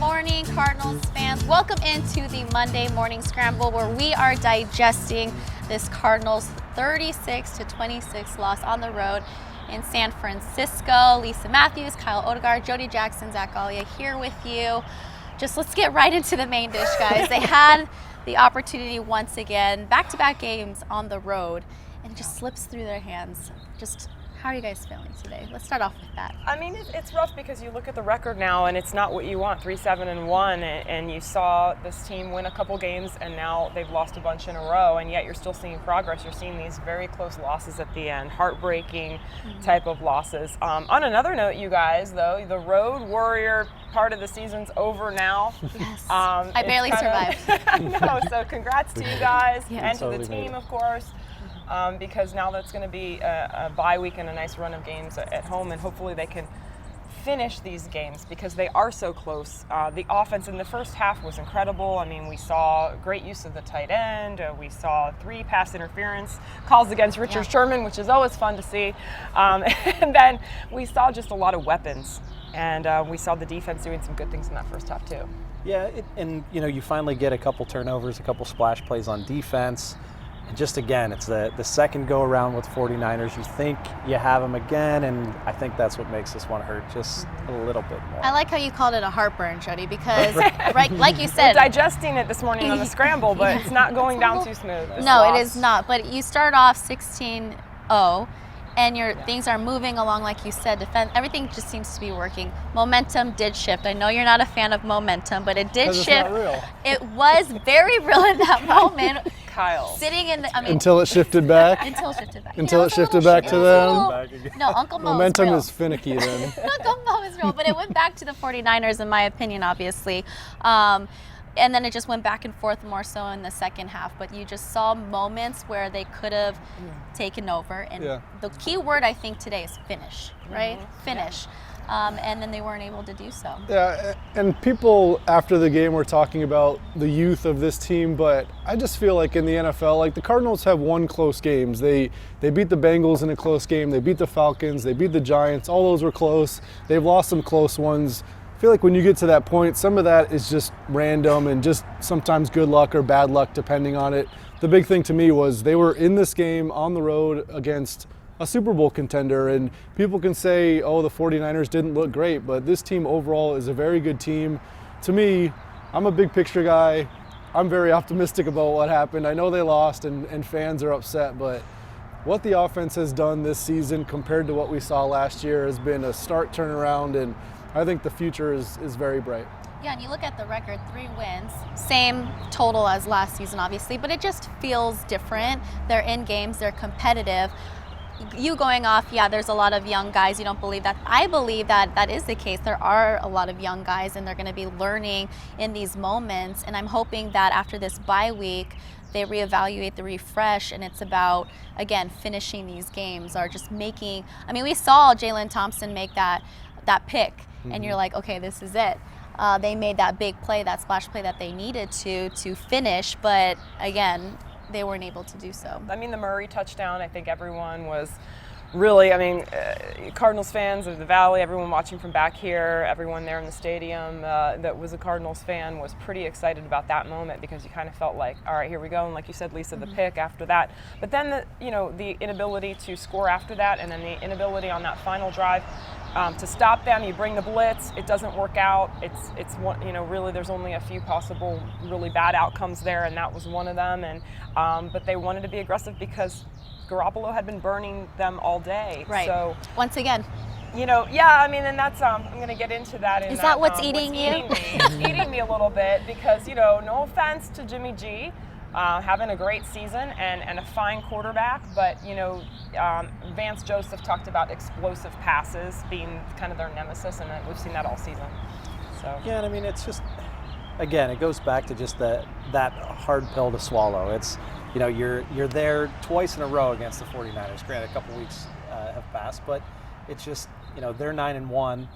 morning, Cardinals fans. Welcome into the Monday Morning Scramble, where we are digesting this Cardinals 36-26 loss on the road in San Francisco. Lisa Matthews, Kyle Odegard, Jody Jackson, Zach Galia here with you. Let's get right into the main dish, guys. They had the opportunity once again, back-to-back games on the road, and it just slips through their hands. How are you guys feeling today? Let's start off with that. I mean, it's rough because you look at the record now and it's not what you want, 3-7-1, and you saw this team win a couple games and now they've lost a bunch in a row, and yet you're still seeing progress. You're seeing these very close losses at the end, heartbreaking type of losses. On another note, you guys, though, the Road Warrior part of the season's over now. Yes, I barely survived. I know, so congrats to you guys and totally to the team, of course. Because now that's going to be a bye week and a nice run of games at home, and hopefully they can finish these games because they are so close. The offense in the first half was incredible. I mean, we saw great use of the tight end. We saw 3 pass interference calls against Richard Sherman, which is always fun to see. And then we saw just a lot of weapons, and we saw the defense doing some good things in that first half too. Yeah, you finally get a couple turnovers, a couple splash plays on defense. And just again, it's the second go around with 49ers. You think you have them again, and I think that's what makes this one hurt just a little bit more. I like how you called it a heartburn, Jody, because right, like you said, we're digesting it this morning on the Scramble, but it's not going down too smooth. No, it is not. But you start off 16-0, and things are moving along, like you said. Defense, everything just seems to be working. Momentum did shift. I know you're not a fan of momentum, but it did shift. It's not real. It was very real in that moment. Kyle. Sitting in the, until it shifted back. Until it shifted back. Until it shifted back to them. No, Uncle Mo Momentum is real. is finicky then. Uncle Mo is real, but it went back to the 49ers, in my opinion, obviously. And then it just went back and forth more so in the second half. But you just saw moments where they could have taken over. And the key word, I think, today is finish, right? Finish. And then they weren't able to do so. Yeah, and people after the game were talking about the youth of this team, but I just feel like in the NFL, like the Cardinals have won close games. They beat the Bengals in a close game. They beat the Falcons. They beat the Giants. All those were close. They've lost some close ones. I feel like when you get to that point, some of that is just random and just sometimes good luck or bad luck depending on it. The big thing to me was they were in this game on the road against a Super Bowl contender, and people can say, oh, the 49ers didn't look great, but this team overall is a very good team. To me, I'm a big picture guy. I'm very optimistic about what happened. I know they lost and fans are upset, but what the offense has done this season compared to what we saw last year has been a stark turnaround, and I think the future is very bright. Yeah, and you look at the record, 3 wins, same total as last season, obviously, but it just feels different. They're in games, they're competitive. You going off, there's a lot of young guys. You don't believe that. I believe that that is the case. There are a lot of young guys, and they're going to be learning in these moments. And I'm hoping that after this bye week, they reevaluate, the refresh, and it's about, again, finishing these games or just making. I mean, we saw Jalen Thompson make that pick, and you're like, okay, this is it. They made that big play, that splash play that they needed to finish, but again, they weren't able to do so. I mean, the Murray touchdown, I think everyone was really, Cardinals fans of the Valley, everyone watching from back here, everyone there in the stadium that was a Cardinals fan was pretty excited about that moment because you kind of felt like, all right, here we go. And like you said, Lisa, the pick after that. But then the inability to score after that, and then the inability on that final drive to stop them. You bring the blitz, it doesn't work out. It's one, really there's only a few possible really bad outcomes there, and that was one of them. And but they wanted to be aggressive because Garoppolo had been burning them all day. Right. So once again, and that's I'm going to get into that. Is that what's eating you? It's eating me a little bit because no offense to Jimmy G, having a great season and a fine quarterback, but Vance Joseph talked about explosive passes being kind of their nemesis, and we've seen that all season. So yeah, and I mean it's just, again, it goes back to just that hard pill to swallow. It's you're there twice in a row against the 49ers. Granted, a couple weeks have passed, but it's just they're 9-1.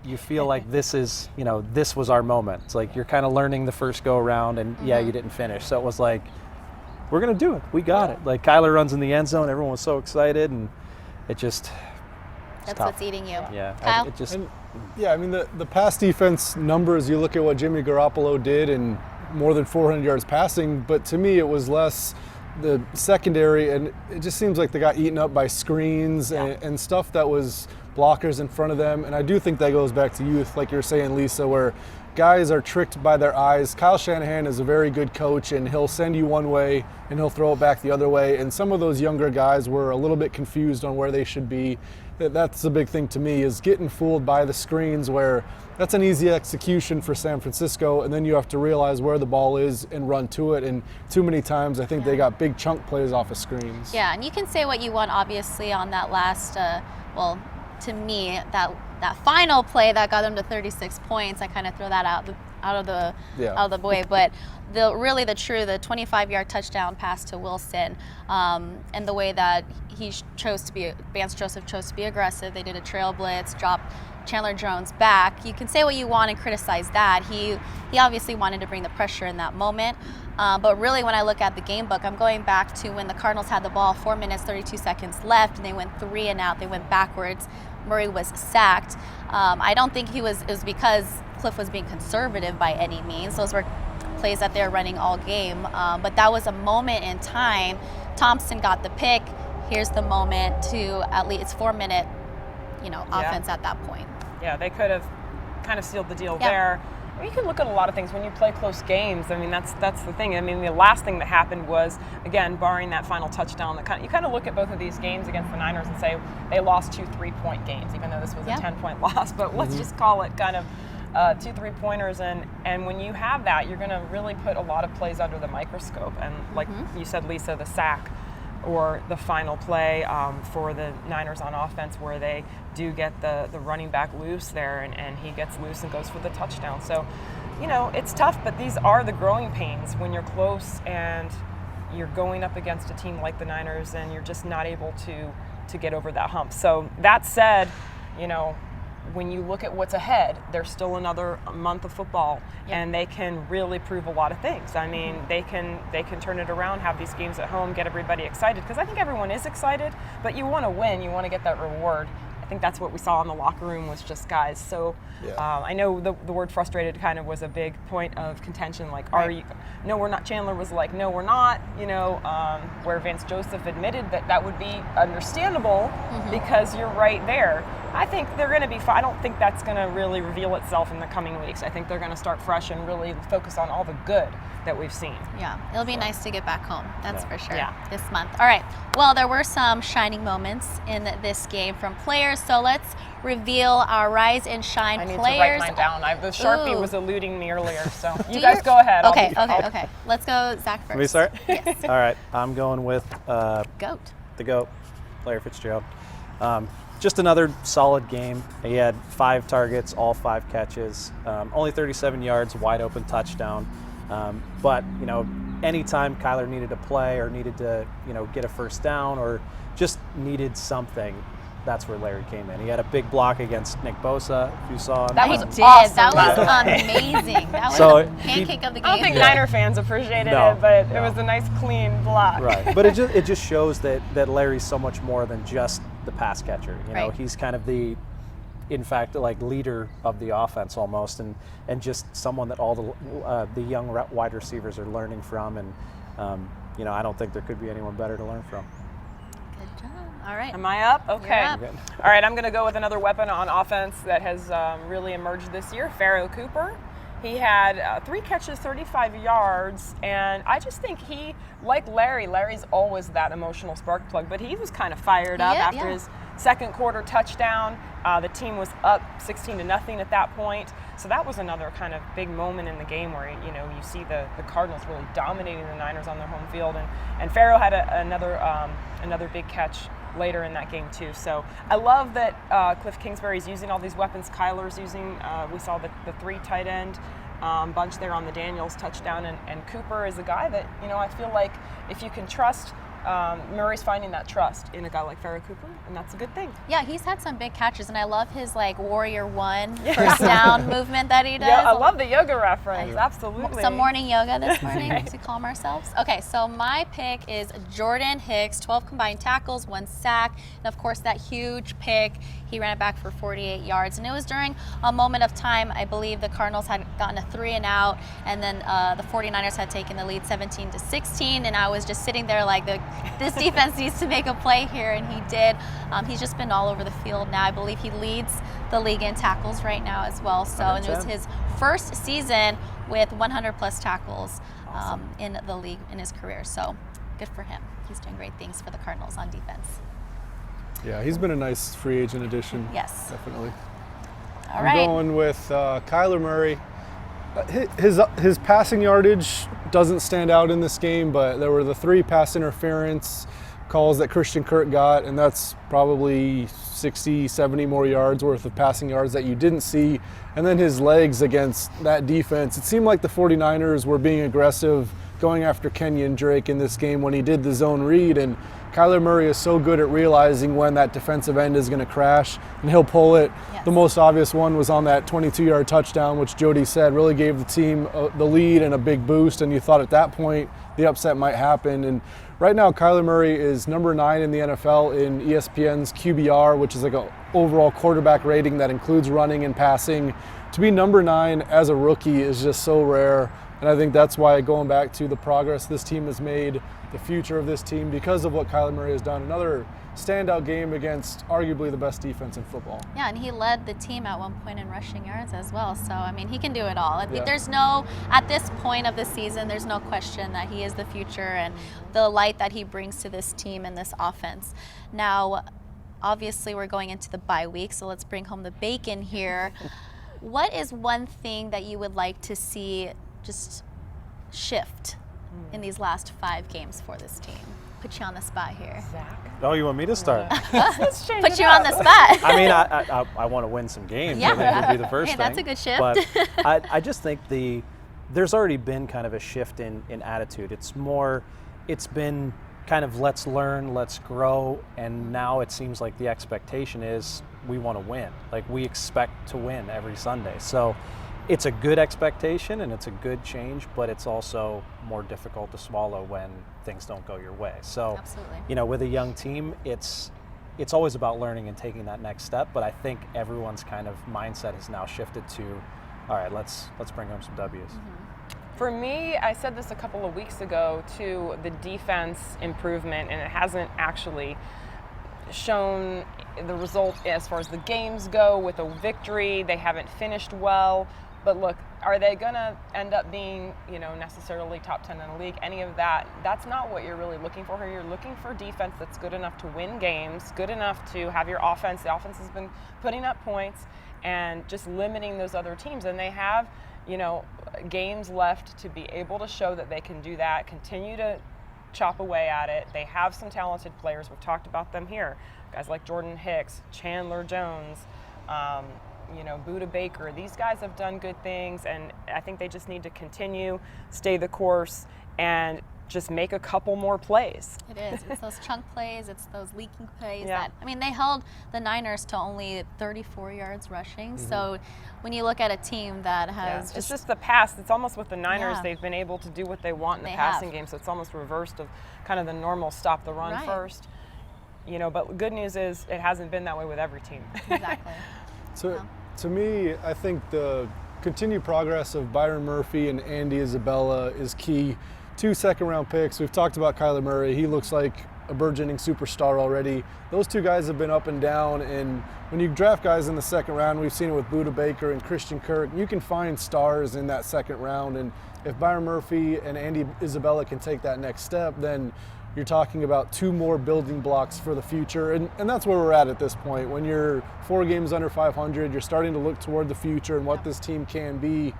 You feel like this was our moment. It's like you're kind of learning the first go around, and you didn't finish. So it was like, we're gonna do it. We got it. Like Kyler runs in the end zone. Everyone was so excited, and it just That's tough. what's eating you. Yeah, Kyle? it just And, yeah, I mean, the pass defense numbers, you look at what Jimmy Garoppolo did and more than 400 yards passing, but to me it was less the secondary, and it just seems like they got eaten up by screens and stuff that was blockers in front of them. And I do think that goes back to youth, like you're saying, Lisa, where guys are tricked by their eyes. Kyle Shanahan is a very good coach, and he'll send you one way and he'll throw it back the other way. And some of those younger guys were a little bit confused on where they should be. That's the big thing to me, is getting fooled by the screens, where that's an easy execution for San Francisco, and then you have to realize where the ball is and run to it. And too many times I think they got big chunk plays off of screens. Yeah, and you can say what you want, obviously, on that last, to me, that final play that got them to 36 points. I kind of throw that out of the way, but the 25-yard touchdown pass to Wilson, and the way that Vance Joseph chose to be aggressive. They did a trail blitz, dropped Chandler Jones back. You can say what you want and criticize that. He obviously wanted to bring the pressure in that moment. But really, when I look at the game book, I'm going back to when the Cardinals had the ball, 4 minutes, 32 seconds left, and they went 3 and out. They went backwards. Murray was sacked. I don't think it was because Cliff was being conservative by any means. Those were plays that they were running all game. But that was a moment in time. Thompson got the pick. Here's the moment to at least, it's 4-minute, offense at that point. Yeah, they could have kind of sealed the deal there. You can look at a lot of things when you play close games. I mean, that's the thing. I mean, the last thing that happened was, again, barring that final touchdown, you kind of look at both of these games against the Niners and say they lost 2 3-point games, even though this was a 10-point loss. But let's just call it kind of 2 3-pointers. And when you have that, you're going to really put a lot of plays under the microscope. And like you said, Lisa, the sack or the final play for the Niners on offense, where they do get the running back loose there, and he gets loose and goes for the touchdown. So, it's tough, but these are the growing pains when you're close and you're going up against a team like the Niners and you're just not able to get over that hump. So that said, when you look at what's ahead, there's still another month of football, and they can really prove a lot of things. I mean, they can turn it around, have these games at home, get everybody excited, because I think everyone is excited, but you want to win, you want to get that reward. I think that's what we saw in the locker room, was just guys. So I know the word frustrated kind of was a big point of contention. Like, are you? No, we're not. Chandler was like, no, we're not. Where Vance Joseph admitted that would be understandable because you're right there. I think they're going to be fine. I don't think that's going to really reveal itself in the coming weeks. I think they're going to start fresh and really focus on all the good that we've seen. Yeah, it'll be nice to get back home. That's for sure. This month. All right. Well, there were some shining moments in this game from players. So let's reveal our rise and shine players. I need to write mine down. The Sharpie was eluding me earlier, so you guys go ahead. Okay. Let's go, Zach, first. Can we start? Yes. All right. I'm going with GOAT. The GOAT, Larry Fitzgerald. Just another solid game. He had 5 targets, all 5 catches, only 37 yards, wide open touchdown. But anytime Kyler needed to play or needed to get a first down or just needed something, that's where Larry came in. He had a big block against Nick Bosa, if you saw. That was awesome. That was amazing. That was the pancake of the game. I don't think Niner fans appreciated it, but it was a nice, clean block. Right, but it just shows that Larry's so much more than just the pass catcher. He's kind of in fact, like leader of the offense almost, and just someone that all the young wide receivers are learning from, and I don't think there could be anyone better to learn from. Good job. All right. Am I up? Okay. You're up. All right, I'm going to go with another weapon on offense that has really emerged this year, Pharoh Cooper. He had 3 catches, 35 yards, and I just think he, like Larry's always that emotional spark plug, but he was kind of fired up after his second quarter touchdown. The team was up 16-0 at that point, so that was another kind of big moment in the game where you see the Cardinals really dominating the Niners on their home field, and Pharoh had another big catch later in that game too. So I love that Cliff Kingsbury's using all these weapons. Kyler's using, we saw the 3 tight end bunch there on the Daniels touchdown, and Cooper is a guy that I feel like if you can trust Murray's finding that trust in a guy like Farrah Cooper, and that's a good thing. Yeah, he's had some big catches, and I love his like Warrior One first down movement that he does. Yeah, I love the yoga reference. Absolutely. Some morning yoga this morning to calm ourselves. Okay, so my pick is Jordan Hicks, 12 combined tackles, 1 sack, and of course that huge pick. He ran it back for 48 yards, and it was during a moment of time. I believe the Cardinals had gotten a 3-and-out, and then the 49ers had taken the lead 17-16, and I was just sitting there like, this defense needs to make a play here, and he did. He's just been all over the field now. I believe he leads the league in tackles right now as well. So and it was his first season with 100-plus tackles in the league in his career. So good for him. He's doing great things for the Cardinals on defense. Yeah, he's been a nice free agent addition. Yes. Definitely. All right. I'm going with Kyler Murray. His passing yardage doesn't stand out in this game, but there were the 3 pass interference calls that Christian Kirk got, and that's probably 60, 70 more yards worth of passing yards that you didn't see. And then his legs against that defense. It seemed like the 49ers were being aggressive going after Kenyon Drake in this game when he did the zone read, and Kyler Murray is so good at realizing when that defensive end is going to crash, and he'll pull it. Yes. The most obvious one was on that 22-yard touchdown, which Jody said really gave the team the lead and a big boost, and you thought at that point the upset might happen. And right now Kyler Murray is number 9 in the NFL in ESPN's QBR, which is like an overall quarterback rating that includes running and passing. To be number 9 as a rookie is just so rare. And I think that's why, going back to the progress this team has made, the future of this team, because of what Kyler Murray has done. Another standout game against arguably the best defense in football. Yeah, and he led the team at one point in rushing yards as well. So, I mean, he can do it all. Yeah. There's no, at this point of the season, there's no question that he is the future and the light that he brings to this team and this offense. Now, obviously, we're going into the bye week, so let's bring home the bacon here. What is one thing that you would like to see just shift in these last 5 games for this team? Put you on the spot here. Zach? Oh, you want me to start? Let's change Put it you up. on the spot. I mean, I want to win some games. Yeah. I think would be the first Hey, thing. that's a good shift. But I just think there's already been kind of a shift in attitude. It's been kind of let's learn, let's grow, and now it seems like the expectation is we want to win. Like, we expect to win every Sunday. So it's a good expectation and it's a good change, but it's also more difficult to swallow when things don't go your way. So, Absolutely. With a young team, it's always about learning and taking that next step. But I think everyone's kind of mindset has now shifted to, all right, let's bring home some W's. For me, I said this a couple of weeks ago to the defense improvement, and it hasn't actually shown the result as far as the games go with a victory. They haven't finished well. But look, are they going to end up being, necessarily top 10 in the league? Any of that, that's not what you're really looking for here. You're looking for defense that's good enough to win games, good enough to have your offense. The offense has been putting up points and just limiting those other teams. And they have, games left to be able to show that they can do that, continue to chop away at it. They have some talented players. We've talked about them here. Guys like Jordan Hicks, Chandler Jones, Buda Baker. These guys have done good things, and I think they just need to continue, stay the course, and just make a couple more plays. It is. It's those chunk plays. It's those leaking plays. Yeah. They held the Niners to only 34 yards rushing. So when you look at a team that has it's just the pass. It's almost with the Niners, Yeah. they've been able to do what they want in the They passing have. game. So it's almost reversed of kind of the normal stop the run Right. first. But good news is it hasn't been that way with every team. exactly. So, to me, I think the continued progress of Byron Murphy and Andy Isabella is key. 2 second-round picks. We've talked about Kyler Murray. He looks like a burgeoning superstar already. Those 2 guys have been up and down, and when you draft guys in the second round, we've seen it with Buda Baker and Christian Kirk, you can find stars in that second round, and if Byron Murphy and Andy Isabella can take that next step, then you're talking about 2 more building blocks for the future, and that's where we're at this point. When you're 4 games under 500, you're starting to look toward the future and what this team can be.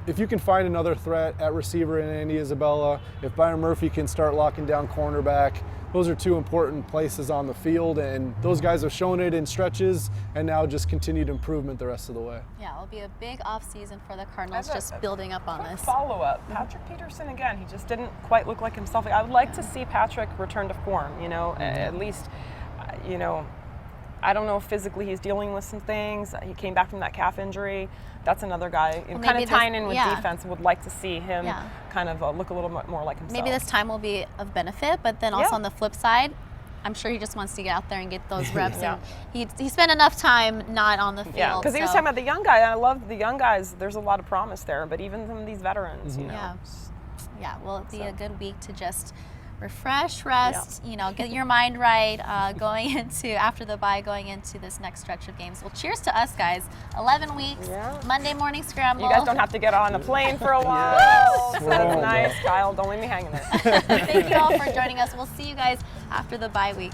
if you can find another threat at receiver in Andy Isabella, if Byron Murphy can start locking down cornerback, those are two important places on the field, and those guys have shown it in stretches, and now just continued improvement the rest of the way. Yeah, it'll be a big off-season for the Cardinals, just building up on this. Follow-up. Patrick Peterson, again, he just didn't quite look like himself. I would like to see Patrick return to form, at least, I don't know if physically he's dealing with some things. He came back from that calf injury. That's another guy, kind of tying in with defense. Would like to see him kind of look a little bit more like himself. Maybe this time will be of benefit, but then also on the flip side, I'm sure he just wants to get out there and get those reps. And he spent enough time not on the field. Yeah, because he was talking about the young guy. I love the young guys. There's a lot of promise there, but even some of these veterans, Yeah, well, it'll be a good week to just refresh, rest, get your mind right after the bye, going into this next stretch of games. Well, cheers to us, guys. 11 weeks, Monday morning scramble. You guys don't have to get on a plane for a while. That's nice. Kyle, don't leave me hanging there. Thank you all for joining us. We'll see you guys after the bye week.